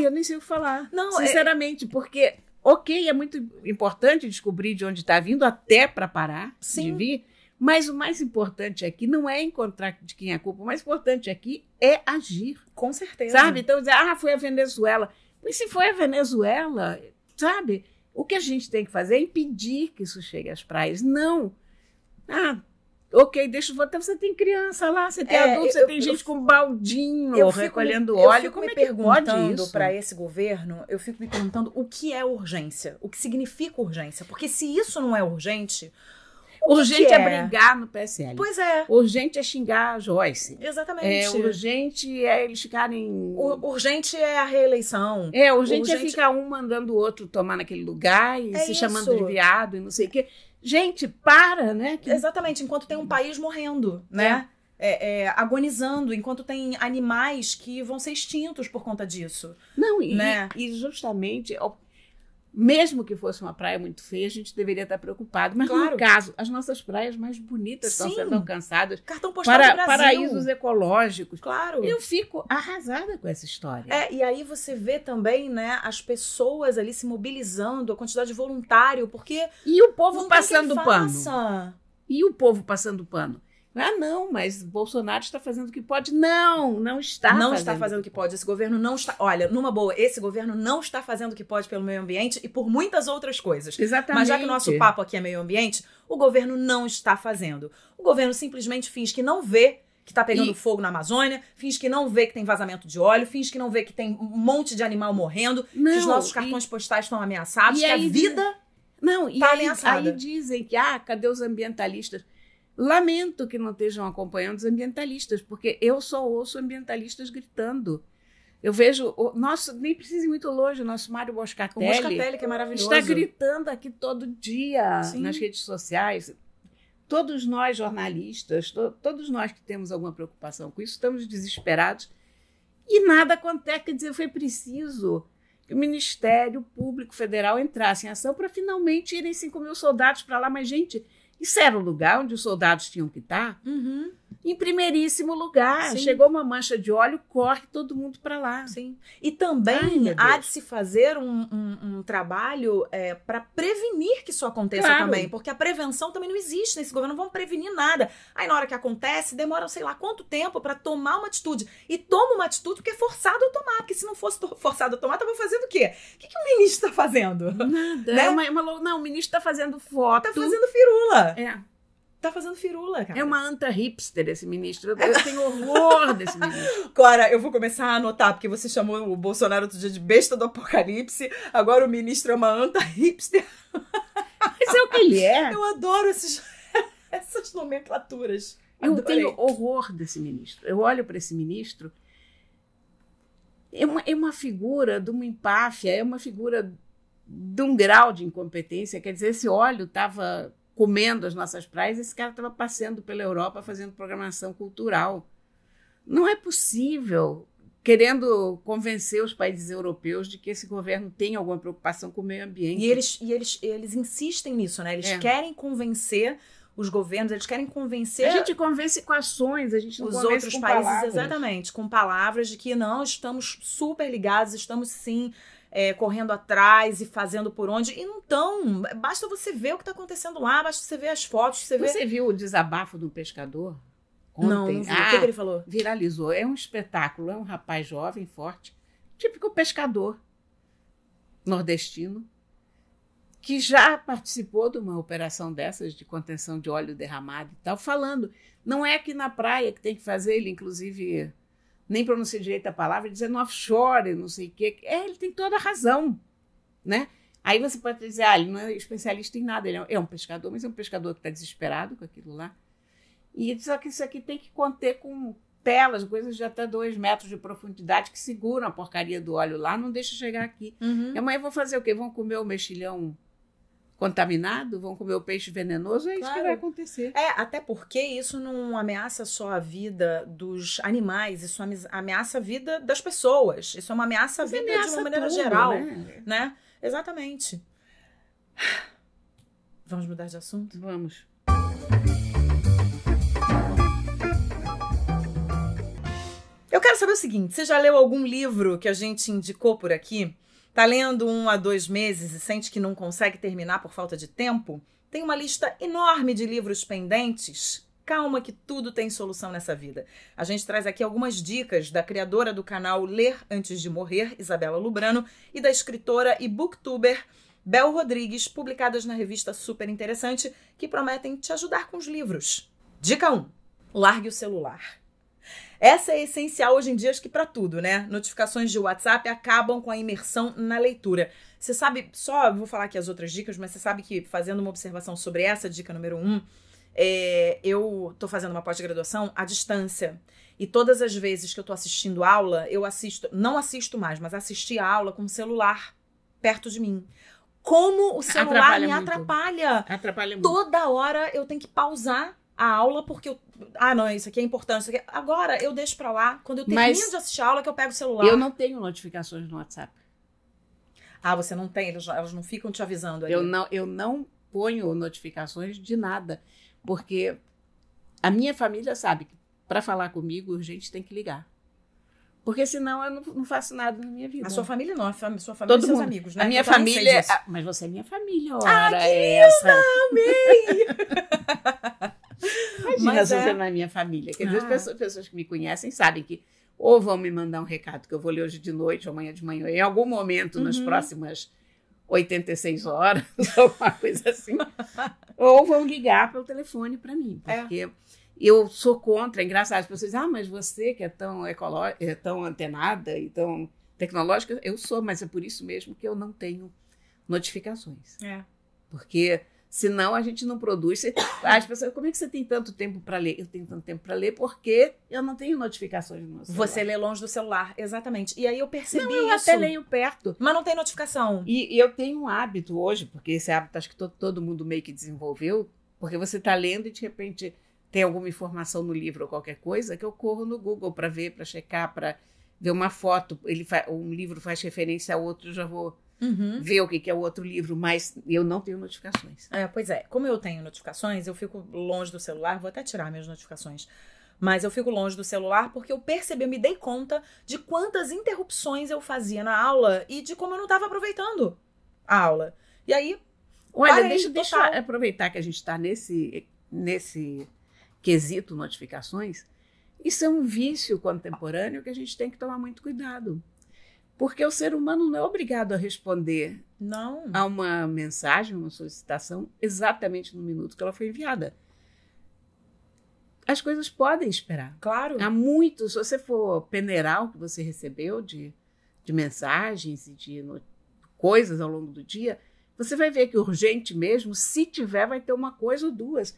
eu nem sei o que falar, não, sinceramente, porque, ok, é muito importante descobrir de onde está vindo, até para parar de vir, mas o mais importante aqui não é encontrar de quem é a culpa, o mais importante aqui é agir. Com certeza. Sabe? Então, dizer, foi a Venezuela. Mas se foi a Venezuela, sabe? O que a gente tem que fazer é impedir que isso chegue às praias. Não Ok, deixa eu votar. Você tem criança lá, você tem adulto, você tem gente com baldinho recolhendo óleo. Eu fico Como me é que pode perguntando isso? para esse governo, eu fico me perguntando o que é urgência, o que significa urgência. Porque se isso não é urgente, Urgente que é é brigar no PSL. Pois é. Urgente é xingar a Joyce. Exatamente. Urgente é eles ficarem... Urgente é a reeleição. Urgente é ficar um mandando o outro tomar naquele lugar e se chamando de viado e não sei o quê. Gente, para, né? Exatamente, enquanto tem um país morrendo, né? Agonizando, enquanto tem animais que vão ser extintos por conta disso. Não, né? e justamente, mesmo que fosse uma praia muito feia, a gente deveria estar preocupado. Mas no caso, as nossas praias mais bonitas estão sendo alcançadas. Cartão postal do Brasil. Paraísos ecológicos. Claro. Eu fico arrasada com essa história. E aí você vê também, né, as pessoas ali se mobilizando, a quantidade de voluntário, porque... E o povo passando pano. E o povo passando pano. Não, mas Bolsonaro está fazendo o que pode. Não está fazendo. Não está fazendo o que pode. Esse governo não está... Olha, numa boa, esse governo não está fazendo o que pode pelo meio ambiente e por muitas outras coisas. Exatamente. Mas já que o nosso papo aqui é meio ambiente, o governo não está fazendo. O governo simplesmente finge que não vê que está pegando fogo na Amazônia, finge que não vê que tem vazamento de óleo, finge que não vê que tem um monte de animal morrendo, que os nossos cartões postais estão ameaçados, que a vida está ameaçada. Aí dizem que, cadê os ambientalistas? Lamento que não estejam acompanhando os ambientalistas, porque eu só ouço ambientalistas gritando. Eu vejo, nem precisa ir muito longe, o nosso Mário Boscatelli. O Boscatelli, que é maravilhoso. Está gritando aqui todo dia nas redes sociais. Todos nós, jornalistas, todos nós que temos alguma preocupação com isso, estamos desesperados e nada acontece. Quer dizer, foi preciso que o Ministério Público Federal entrasse em ação para finalmente irem 5 mil soldados para lá. Mas, gente... Isso era o lugar onde os soldados tinham que estar? Em primeiríssimo lugar. Sim. Chegou uma mancha de óleo, corre todo mundo para lá. Sim. E também há de se fazer um trabalho para prevenir que isso aconteça também. Porque a prevenção também não existe nesse governo. Não vão prevenir nada. Aí na hora que acontece, demoram sei lá quanto tempo para tomar uma atitude. E toma uma atitude porque é forçado a tomar. Porque se não fosse forçado a tomar, estava fazendo o quê? O que o ministro está fazendo? Nada. Né? Não, o ministro está fazendo foto. Está fazendo firula. Tá fazendo firula, cara. É uma anta hipster esse ministro. Eu tenho horror desse ministro. Cora, eu vou começar a anotar, porque você chamou o Bolsonaro outro dia de besta do apocalipse. Agora o ministro é uma anta hipster. Mas é o que ele é. Eu adoro essas nomenclaturas. Eu tenho horror desse ministro. Eu olho para esse ministro. É uma figura de uma empáfia, é uma figura de um grau de incompetência. Quer dizer, esse óleo estava comendo as nossas praias, esse cara estava passeando pela Europa fazendo programação cultural. Não é possível, querendo convencer os países europeus de que esse governo tem alguma preocupação com o meio ambiente. E eles insistem nisso, né? Eles querem convencer os governos, eles querem convencer... A gente convence com ações, a gente não convence outros com países, palavras. Exatamente, com palavras de que não, estamos super ligados, estamos sim... correndo atrás e fazendo por onde. E não tão. Basta você ver o que está acontecendo lá, basta você ver as fotos. Você viu o desabafo do pescador? Ontem? Não vi. O que ele falou? Viralizou. É um espetáculo. É um rapaz jovem, forte, típico pescador nordestino, que já participou de uma operação dessas de contenção de óleo derramado e tal, falando. Não é aqui na praia que tem que fazer, ele inclusive... nem pronuncia direito a palavra, dizendo offshore, não sei o quê. Ele tem toda a razão, né? Aí você pode dizer, ele não é especialista em nada, ele é um pescador, mas é um pescador que está desesperado com aquilo lá. E só que isso aqui tem que conter com telas, coisas de até 2 metros de profundidade que seguram a porcaria do óleo lá, não deixa chegar aqui. E amanhã vão fazer o quê? Vão comer o mexilhão contaminado? Vão comer o peixe venenoso? É isso que vai acontecer. Até porque isso não ameaça só a vida dos animais, isso ameaça a vida das pessoas. Isso é uma ameaça à vida de uma maneira geral. Né? Exatamente. Vamos mudar de assunto? Vamos. Eu quero saber o seguinte, você já leu algum livro que a gente indicou por aqui? Tá lendo 1 a 2 meses e sente que não consegue terminar por falta de tempo? Tem uma lista enorme de livros pendentes? Calma que tudo tem solução nessa vida. A gente traz aqui algumas dicas da criadora do canal Ler Antes de Morrer, Isabela Lubrano, e da escritora e booktuber Bel Rodrigues, publicadas na revista Super Interessante, que prometem te ajudar com os livros. Dica 1. Largue o celular. Essa é essencial hoje em dia, acho que para tudo, né? Notificações de WhatsApp acabam com a imersão na leitura. Você sabe, vou falar aqui as outras dicas, mas você sabe que, fazendo uma observação sobre essa dica número 1, eu tô fazendo uma pós-graduação à distância. E todas as vezes que eu tô assistindo aula, não assisto mais, mas assisti a aula com o celular perto de mim. Como o celular me atrapalha. Atrapalha muito. Toda hora eu tenho que pausar a aula porque não, isso aqui é importante. Isso aqui Agora eu deixo pra lá. Quando eu termino de assistir a aula, que eu pego o celular. Eu não tenho notificações no WhatsApp. Você não tem? Elas não ficam te avisando aí? Eu não ponho notificações de nada. Porque a minha família sabe que para falar comigo, a gente tem que ligar. Porque senão eu não faço nada na minha vida. A sua família não, a sua família e seus amigos, né? A minha família... Mas você é minha família, ora que essa. Amei! Imagina se você não é minha família. Quer dizer, as pessoas que me conhecem sabem que ou vão me mandar um recado que eu vou ler hoje de noite ou amanhã de manhã, em algum momento nas próximas 86 horas, alguma coisa assim. Ou vão ligar pelo telefone para mim. Porque eu sou contra. É engraçado, as pessoas dizem, mas você que é tão antenada e tão tecnológica, eu sou, mas é por isso mesmo que eu não tenho notificações. Porque senão a gente não produz. As pessoas, como é que você tem tanto tempo para ler? Eu tenho tanto tempo para ler porque eu não tenho notificações no meu celular. Você lê longe do celular, exatamente. E aí eu percebi isso. Eu até leio perto. Mas não tem notificação. E eu tenho um hábito hoje, porque esse hábito acho que todo mundo meio que desenvolveu, porque você está lendo e de repente tem alguma informação no livro ou qualquer coisa, que eu corro no Google para ver, para checar, para ver uma foto. Um livro faz referência a outro, eu já vou ver o que é o outro livro, mas eu não tenho notificações. Pois é, como eu tenho notificações, eu fico longe do celular, vou até tirar minhas notificações, mas eu fico longe do celular porque eu me dei conta de quantas interrupções eu fazia na aula e de como eu não estava aproveitando a aula. E aí, olha, deixa eu aproveitar que a gente está nesse quesito notificações. Isso é um vício contemporâneo que a gente tem que tomar muito cuidado. Porque o ser humano não é obrigado a responder a uma mensagem, uma solicitação, exatamente no minuto que ela foi enviada. As coisas podem esperar. Claro. Há muitos, se você for peneirar o que você recebeu de mensagens e de coisas ao longo do dia, você vai ver que urgente mesmo, se tiver, vai ter uma coisa ou duas.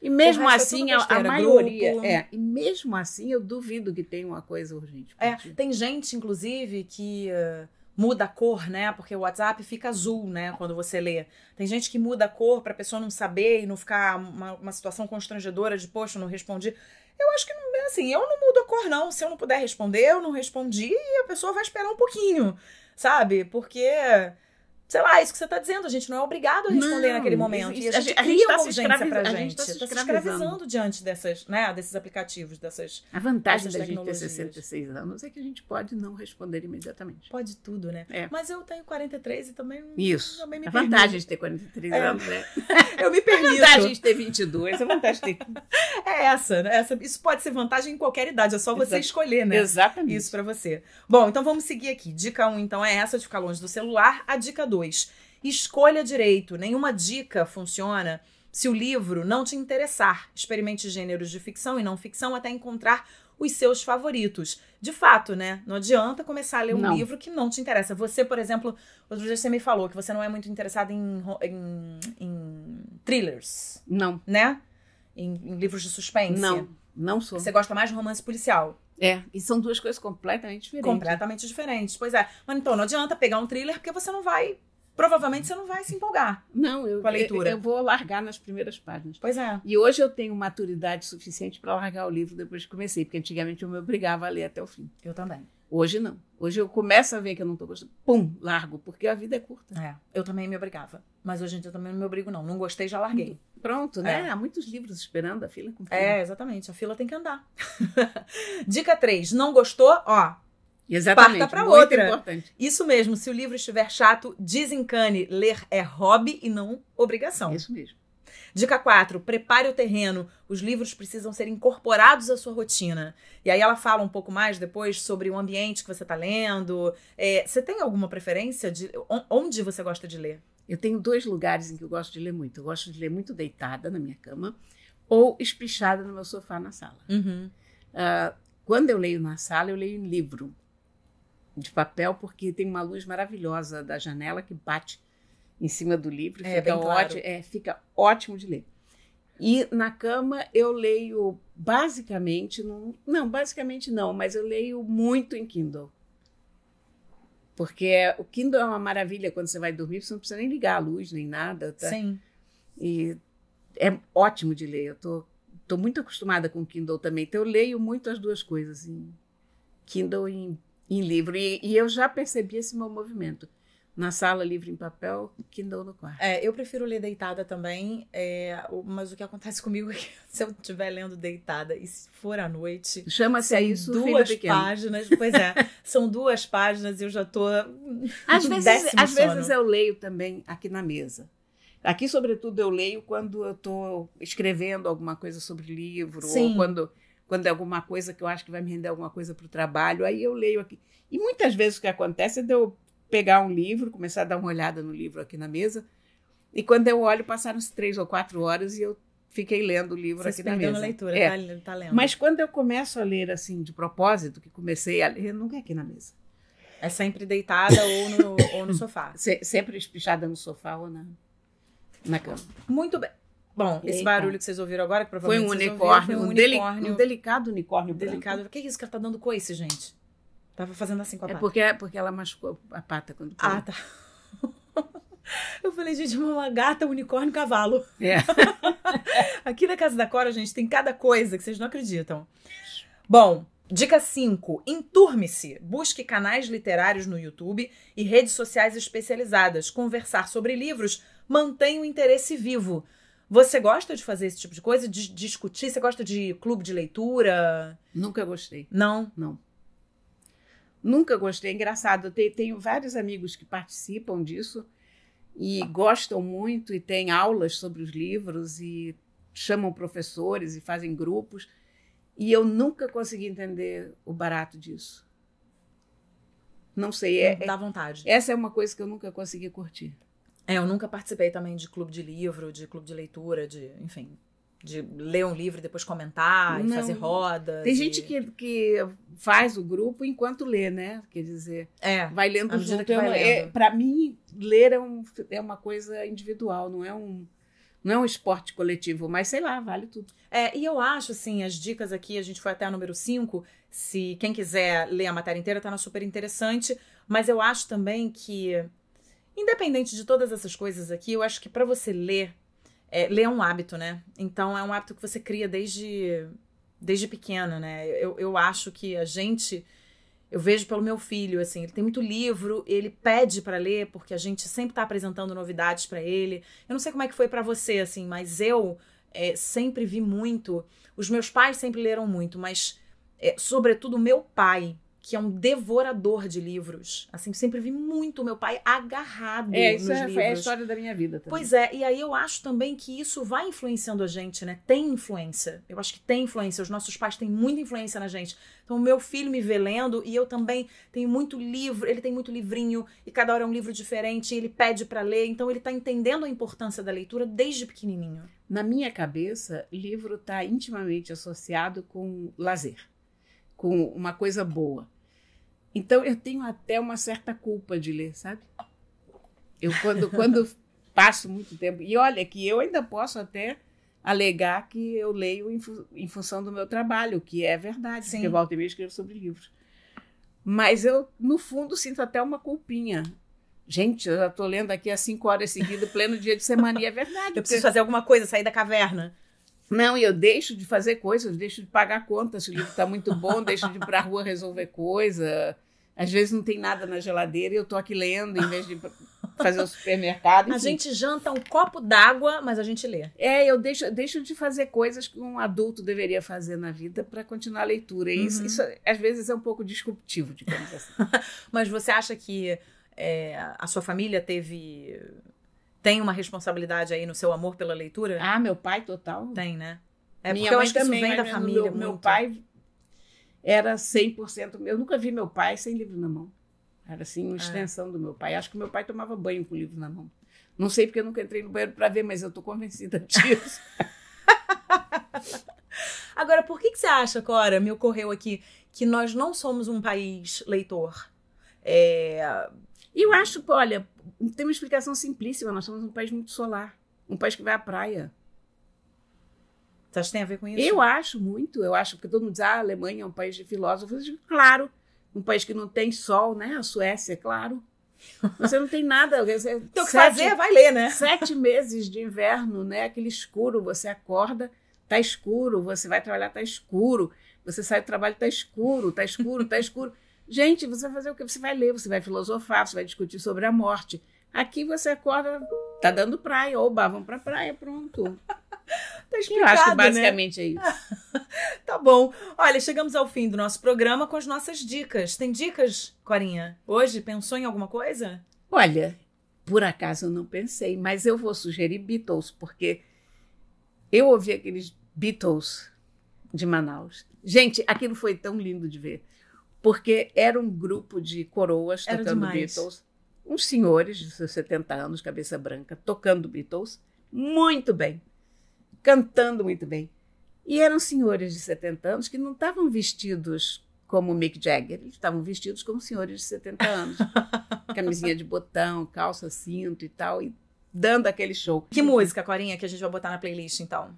E mesmo assim, a maioria... E mesmo assim, eu duvido que tenha uma coisa urgente. Tem gente, inclusive, que muda a cor, né? Porque o WhatsApp fica azul, né? Quando você lê. Tem gente que muda a cor pra pessoa não saber e não ficar uma situação constrangedora de, poxa, eu não respondi. Eu acho que, assim, eu não mudo a cor, não. Se eu não puder responder, eu não respondi e a pessoa vai esperar um pouquinho, sabe? Porque... sei lá, isso que você está dizendo, a gente não é obrigado a responder naquele momento. E a gente cria uma urgência pra gente. A gente está se escravizando diante desses aplicativos, dessas A vantagem da gente ter 66 anos é que a gente pode não responder imediatamente. Pode tudo, né? Mas eu tenho 43 e também... Isso. Também me a vantagem de ter 43 anos, né? Eu me permito. A vantagem de ter 22, a vantagem de ter... essa, né? Isso pode ser vantagem em qualquer idade, é só você escolher, né? Exatamente. Isso pra você. Bom, então vamos seguir aqui. Dica 1, então, é essa, de ficar longe do celular. A dica 2. Escolha direito. Nenhuma dica funciona se o livro não te interessar. Experimente gêneros de ficção e não ficção até encontrar os seus favoritos. De fato, né? Não adianta começar a ler um livro que não te interessa. Você, por exemplo, outro dia você me falou que você não é muito interessada em thrillers. Não. Né? Em livros de suspense. Não sou. Você gosta mais de romance policial. E são duas coisas completamente diferentes. Completamente diferentes, pois é. Mas então, não adianta pegar um thriller porque você não vai... Provavelmente você não vai se empolgar com a leitura. Eu vou largar nas primeiras páginas. Pois é. E hoje eu tenho maturidade suficiente para largar o livro depois que comecei, porque antigamente eu me obrigava a ler até o fim. Eu também. Hoje não. Hoje eu começo a ver que eu não estou gostando. Pum, largo, porque a vida é curta. Eu também me obrigava. Mas hoje em dia eu também não me obrigo, não. Não gostei, já larguei. Pronto, né? Há muitos livros esperando a fila com fila. Exatamente. A fila tem que andar. Dica 3. Não gostou? Exatamente. Parta para muito outra. Importante. Isso mesmo. Se o livro estiver chato, desencane. Ler é hobby e não obrigação. Isso mesmo. Dica 4. Prepare o terreno. Os livros precisam ser incorporados à sua rotina. E aí ela fala um pouco mais depois sobre o ambiente que você está lendo. Você tem alguma preferência de onde você gosta de ler? Eu tenho 2 lugares em que eu gosto de ler muito. Eu gosto de ler muito deitada na minha cama ou espichada no meu sofá na sala. Quando eu leio na sala, eu leio em livro de papel, porque tem uma luz maravilhosa da janela que bate em cima do livro. Fica ótimo, fica ótimo de ler. E na cama eu leio basicamente, basicamente não, mas eu leio muito em Kindle. Porque o Kindle é uma maravilha quando você vai dormir, você não precisa nem ligar a luz, nem nada. Tá? Sim. E é ótimo de ler. Eu tô muito acostumada com o Kindle também. Então, eu leio muito as 2 coisas, em Kindle e em livro. E eu já percebi esse meu movimento. Na sala, livro em papel, Kindle no quarto. Eu prefiro ler deitada também, mas o que acontece comigo é que se eu estiver lendo deitada e se for à noite... Chama-se a isso 2 páginas, pois é, são 2 páginas e eu já tô às vezes eu leio também aqui na mesa. Aqui, sobretudo, eu leio quando eu estou escrevendo alguma coisa sobre livro, Sim. ou quando é alguma coisa que eu acho que vai me render alguma coisa para o trabalho, aí eu leio aqui. E muitas vezes o que acontece é de eu pegar um livro, começar a dar uma olhada no livro aqui na mesa, e quando eu olho, passaram-se 3 ou 4 horas e eu fiquei lendo o livro aqui na mesa. Na leitura, tá lendo. Mas quando eu começo a ler assim, de propósito, que comecei a ler, nunca é aqui na mesa. É sempre deitada ou no sofá. Sempre espichada no sofá ou na cama. Muito bem. Bom, esse barulho que vocês ouviram agora, que foi provavelmente um vocês ouviram, unicórnio, um delicado unicórnio branco. O que é isso que ela tá dando coice, gente? Tava fazendo assim com a pata. É porque ela machucou a pata quando pulou. Ah, tá. Eu falei, gente, uma gata, unicórnio, cavalo. Aqui na casa da Cora, gente, tem cada coisa que vocês não acreditam. Bom, dica 5. Enturme-se. Busque canais literários no YouTube e redes sociais especializadas. Conversar sobre livros mantém o interesse vivo. Você gosta de fazer esse tipo de coisa? De discutir? Você gosta de clube de leitura? Nunca gostei. Não? Não. Nunca gostei. É engraçado. Eu tenho vários amigos que participam disso e gostam muito e têm aulas sobre os livros e chamam professores e fazem grupos. E eu nunca consegui entender o barato disso. Não sei. Dá vontade. Essa é uma coisa que eu nunca consegui curtir. Eu nunca participei também de clube de livro, de clube de leitura, enfim, de ler um livro e depois comentar e fazer rodas. Tem gente que faz o grupo enquanto lê, né? Quer dizer, vai lendo junto. Para mim, ler é uma coisa individual, não é um esporte coletivo, mas sei lá, vale tudo. E eu acho, assim, as dicas aqui, a gente foi até a número 5, se quem quiser ler a matéria inteira, tá na super interessante, mas eu acho também que, independente de todas essas coisas aqui, eu acho que para você ler é um hábito, né? Então, é um hábito que você cria desde pequena, né? Eu acho que eu vejo pelo meu filho, assim, ele tem muito livro, ele pede para ler, porque a gente sempre tá apresentando novidades para ele. Eu não sei como é que foi para você, assim, mas eu sempre vi muito. Os meus pais sempre leram muito, mas sobretudo o meu pai, que é um devorador de livros. Assim, sempre vi muito o meu pai agarrado nos livros. Isso é a história da minha vida também. Pois é, e aí eu acho também que isso vai influenciando a gente, né? Tem influência. Eu acho que tem influência. Os nossos pais têm muita influência na gente. Então, o meu filho me vê lendo e eu também tenho muito livro. Ele tem muito livrinho e cada hora é um livro diferente e ele pede para ler. Então, ele tá entendendo a importância da leitura desde pequenininho. Na minha cabeça, livro tá intimamente associado com lazer, com uma coisa boa. Então, eu tenho até uma certa culpa de ler, sabe? Eu, quando passo muito tempo... E olha que eu ainda posso até alegar que eu leio em função do meu trabalho, que é verdade, Sim. porque eu volto e meia escrevo sobre livros. Mas eu, no fundo, sinto até uma culpinha. Gente, eu já estou lendo aqui há 5 horas seguidas, pleno dia de semana, e é verdade. Eu preciso fazer alguma coisa, sair da caverna. Não, e eu deixo de fazer coisas, deixo de pagar contas, se o livro está muito bom, deixo de ir para a rua resolver coisa. Às vezes não tem nada na geladeira e eu estou aqui lendo, em vez de fazer o supermercado. Enfim. A gente janta um copo d'água, mas a gente lê. Eu deixo de fazer coisas que um adulto deveria fazer na vida para continuar a leitura. E isso, às vezes, é um pouco disruptivo, digamos assim. Mas você acha que a sua família tem uma responsabilidade aí no seu amor pela leitura? Ah, meu pai, total. Tem, né? Minha mãe também, vem da família. Meu pai era 100%... Eu nunca vi meu pai sem livro na mão. Era assim, uma extensão do meu pai. Acho que meu pai tomava banho com o livro na mão. Não sei porque eu nunca entrei no banheiro para ver, mas eu tô convencida disso. Agora, por que você acha, Cora, me ocorreu aqui, que nós não somos um país leitor? E eu acho, olha, tem uma explicação simplíssima. Nós somos um país muito solar. Um país que vai à praia. Você acha que tem a ver com isso? Eu acho muito. Eu acho, porque todo mundo diz, a Alemanha é um país de filósofos. Eu digo, claro, um país que não tem sol, né? A Suécia, claro. Você não tem nada. Tem o que fazer, vai ler, né? 7 meses de inverno, né? Aquele escuro, você acorda, tá escuro, você vai trabalhar, tá escuro, você sai do trabalho, tá escuro, tá escuro, tá escuro. Gente, você vai fazer o quê? Você vai ler, você vai filosofar, você vai discutir sobre a morte. Aqui você acorda, tá dando praia, oba, vamos pra praia, pronto. Tá explicado, eu acho que basicamente, né? É isso. Tá bom. Olha, chegamos ao fim do nosso programa com as nossas dicas. Tem dicas, Corinha? Hoje, pensou em alguma coisa? Olha, por acaso eu não pensei, mas eu vou sugerir Beatles, porque eu ouvi aqueles Beatles de Manaus. Gente, aquilo foi tão lindo de ver, porque era um grupo de coroas tocando Beatles, uns senhores de seus 70 anos, cabeça branca, tocando Beatles, muito bem, cantando muito bem. E eram senhores de 70 anos que não estavam vestidos como Mick Jagger, eles estavam vestidos como senhores de 70 anos. Camisinha de botão, calça, cinto e tal, e dando aquele show. Que música, Corinha, que a gente vai botar na playlist, então?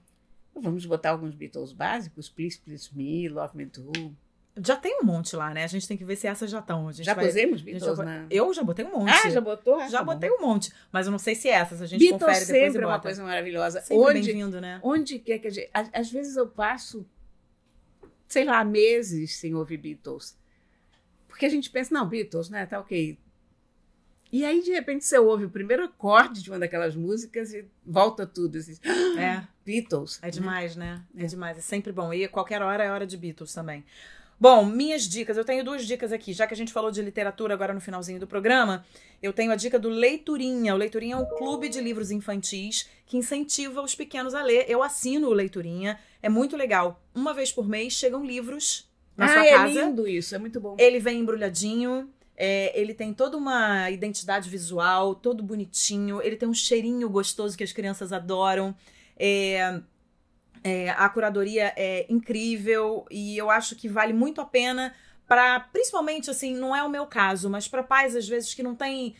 Vamos botar alguns Beatles básicos, Please Please Me, Love Me Too. Já tem um monte lá, né? A gente tem que ver se essas já estão. Já pusemos Beatles, né? Eu já botei um monte. Ah, já botou? Já botei um monte. Mas eu não sei se essas. A gente Beatles confere depois e sempre bota. É uma coisa maravilhosa. Sempre bem-vindo, né? Onde quer que a gente... Às vezes eu passo, sei lá, meses sem ouvir Beatles. Porque a gente pensa, não, Beatles, né? Tá ok. E aí, de repente, você ouve o primeiro acorde de uma daquelas músicas e volta tudo. Assim, Beatles. É demais, né? É demais. É sempre bom. E a qualquer hora é hora de Beatles também. Bom, minhas dicas. Eu tenho 2 dicas aqui. Já que a gente falou de literatura agora no finalzinho do programa, eu tenho a dica do Leiturinha. O Leiturinha é um clube de livros infantis que incentiva os pequenos a ler. Eu assino o Leiturinha. É muito legal. Uma vez por mês chegam livros na sua casa. É lindo isso. É muito bom. Ele vem embrulhadinho. Ele tem toda uma identidade visual, todo bonitinho. Ele tem um cheirinho gostoso que as crianças adoram. A curadoria é incrível e eu acho que vale muito a pena para, principalmente, assim, não é o meu caso, mas para pais, às vezes, que não têm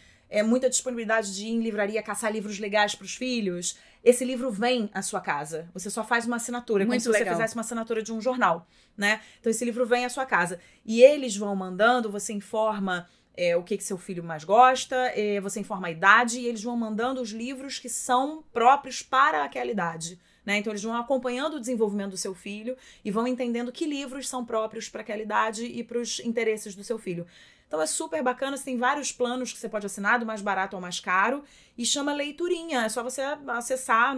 muita disponibilidade de ir em livraria caçar livros legais para os filhos. Esse livro vem à sua casa. Você só faz uma assinatura, como se você fizesse uma assinatura de um jornal, né? Então, esse livro vem à sua casa. E eles vão mandando, você informa o que seu filho mais gosta, você informa a idade, e eles vão mandando os livros que são próprios para aquela idade. Né? Então, eles vão acompanhando o desenvolvimento do seu filho e vão entendendo que livros são próprios para aquela idade e para os interesses do seu filho. Então, é super bacana. Você tem vários planos que você pode assinar, do mais barato ao mais caro, e chama Leiturinha. É só você acessar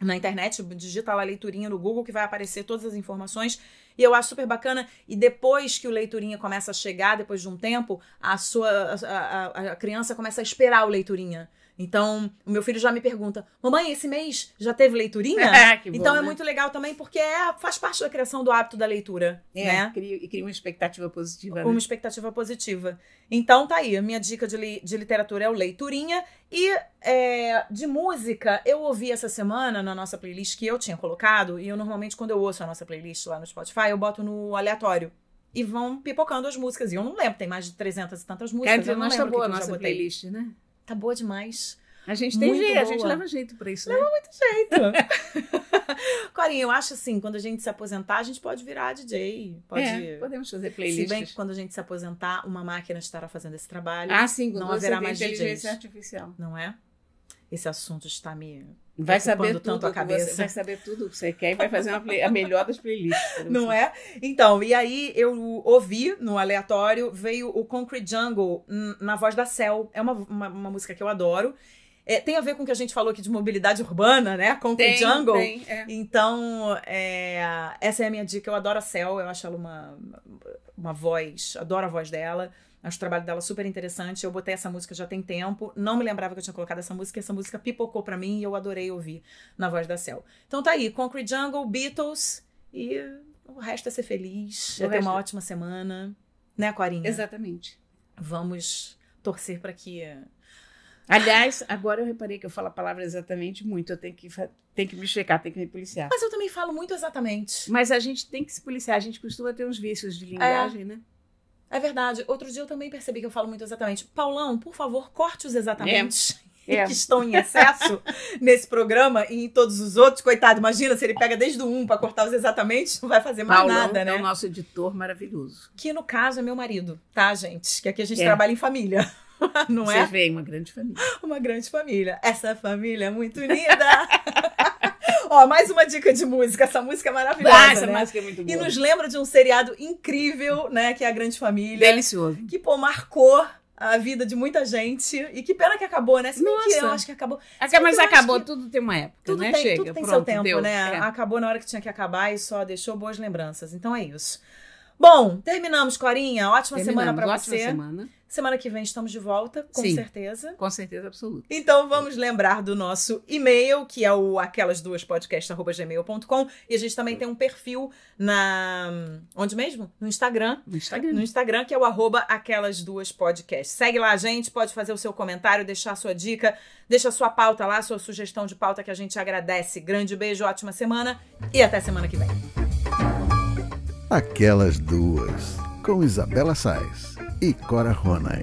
na internet, digita lá Leiturinha no Google, que vai aparecer todas as informações. E eu acho super bacana. E depois que o Leiturinha começa a chegar, depois de um tempo, a criança começa a esperar o Leiturinha. Então, o meu filho já me pergunta, mamãe, esse mês já teve leiturinha? Que bom, então é né? muito legal também, porque faz parte da criação do hábito da leitura. Né? Cria uma expectativa positiva. Uma né? expectativa positiva. Então tá aí, a minha dica de literatura é o Leiturinha. E de música, eu ouvi essa semana na nossa playlist que eu tinha colocado, e eu normalmente, quando eu ouço a nossa playlist lá no Spotify, eu boto no aleatório. E vão pipocando as músicas. E eu não lembro, tem mais de 300 e tantas músicas. Quer eu não dizer, lembro boa a que eu já nossa botei. playlist, né? Tá boa demais. A gente tem Muito jeito, a boa. gente leva jeito pra isso, né? Leva muito jeito. Corinha, eu acho assim, quando a gente se aposentar, a gente pode virar DJ. Podemos fazer Se playlists. bem que quando a gente se aposentar, uma máquina estará fazendo esse trabalho. Ah, sim, quando não você haverá tem mais inteligência DJs. artificial. Não é? Esse assunto está me Vai saber ocupando tudo tanto a que cabeça. você vai saber tudo que você quer e vai fazer a melhor das playlists. Não é? Então, e aí eu ouvi no aleatório, veio o Concrete Jungle na voz da Cell. É uma música que eu adoro. Tem a ver com o que a gente falou aqui de mobilidade urbana, né? Concrete Jungle. Tem. Então, essa é a minha dica. Eu adoro a Cell, eu acho ela uma voz, adoro a voz dela. Acho o trabalho dela super interessante. Eu botei essa música já tem tempo. Não me lembrava que eu tinha colocado essa música. Essa música pipocou pra mim e eu adorei ouvir na voz da Cell. Então tá aí, Concrete Jungle, Beatles e o resto é ser feliz. É ter uma ótima semana. Né, Corinha? Exatamente. Vamos torcer pra que Aliás, agora eu reparei que eu falo a palavra exatamente muito. Eu tenho que me checar, tenho que me policiar. Mas eu também falo muito exatamente. Mas a gente tem que se policiar. A gente costuma ter uns vícios de linguagem, né? É verdade. Outro dia eu também percebi que eu falo muito exatamente. Paulão, por favor, corte os exatamente. Que estão em excesso nesse programa e em todos os outros. Coitado, imagina se ele pega desde o 1 para cortar os exatamente, não vai fazer mais Paulão nada, né? É o nosso editor maravilhoso. Que no caso é meu marido, tá, gente? Que aqui a gente trabalha em família. Não é? Vocês veem, uma grande família. Uma grande família. Essa família é muito unida. Ó, mais uma dica de música. Essa música é maravilhosa, essa né? música é muito boa. E nos lembra de um seriado incrível, né? Que é A Grande Família. Delicioso. Que, pô, marcou a vida de muita gente. E que pena que acabou, né? Se bem que eu acho que acabou. Mas acabou, tudo tem uma época, tudo né? Tem, Chega, tudo tem pronto, seu tempo, deu. né? Acabou na hora que tinha que acabar e só deixou boas lembranças. Então é isso. Bom, terminamos, Corinha. Ótima semana pra você. Ótima semana. Semana que vem estamos de volta, com certeza. Com certeza absoluta. Então vamos lembrar do nosso e-mail, que é o aquelasduaspodcast@gmail.com. E a gente também tem um perfil onde mesmo? No Instagram. No Instagram, que é o @aquelasduaspodcast. Segue lá a gente, pode fazer o seu comentário, deixar a sua dica, deixa a sua pauta lá, a sua sugestão de pauta, que a gente agradece. Grande beijo, ótima semana e até semana que vem. Aquelas Duas, com Isabela Sais e Cora Ronay.